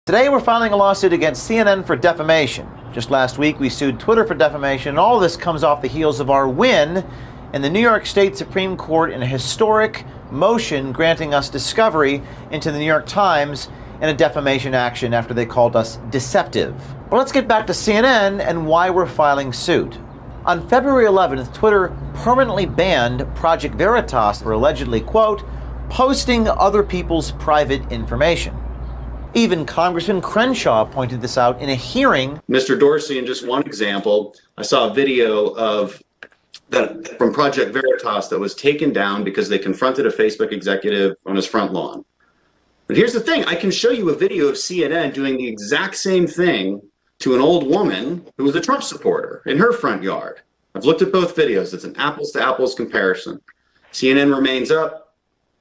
Today we're filing a lawsuit against CNN for defamation. Just last week we sued Twitter for defamation, and all of this comes off the heels of our win in the New York State Supreme Court in a historic motion granting us discovery into the New York Times in a defamation action after they called us deceptive. But let's get back to CNN and why we're filing suit. On February 11th, Twitter permanently banned Project Veritas for allegedly, quote, posting other people's private information. Even Congressman Crenshaw pointed this out in a hearing. Mr. Dorsey, in just one example, I saw a video of that from Project Veritas that was taken down because they confronted a Facebook executive on his front lawn. But here's the thing, I can show you a video of CNN doing the exact same thing to an old woman who was a Trump supporter in her front yard. I've looked at both videos. It's an apples to apples comparison. CNN remains up.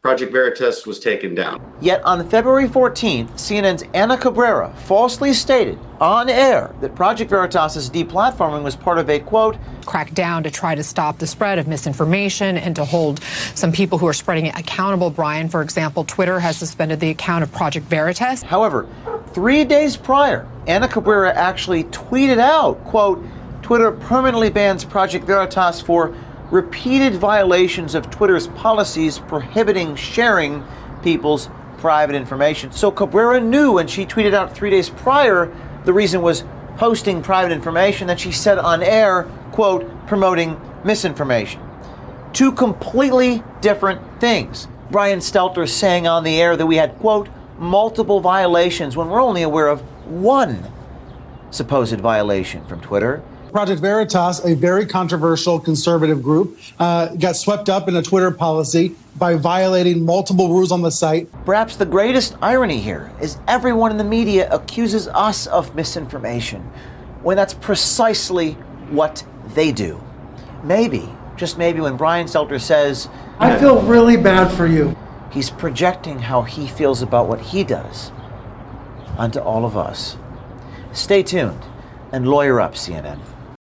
Project Veritas was taken down. Yet on February 14th, CNN's Ana Cabrera falsely stated on air that Project Veritas' deplatforming was part of a, quote, crackdown to try to stop the spread of misinformation and to hold some people who are spreading it accountable. Brian, for example, Twitter has suspended the account of Project Veritas. However, 3 days prior, Ana Cabrera actually tweeted out, quote, Twitter permanently bans Project Veritas for repeated violations of Twitter's policies prohibiting sharing people's private information. So Cabrera knew when she tweeted out 3 days prior the reason was posting private information that she said on air, quote, promoting misinformation. Two completely different things. Brian Stelter saying on the air that we had, quote, multiple violations when we're only aware of one supposed violation from Twitter. Project Veritas, a very controversial conservative group, got swept up in a Twitter policy by violating multiple rules on the site. Perhaps the greatest irony here is everyone in the media accuses us of misinformation when that's precisely what they do. Maybe, just maybe, when Brian Stelter says, I feel really bad for you, he's projecting how he feels about what he does onto all of us. Stay tuned and lawyer up, CNN.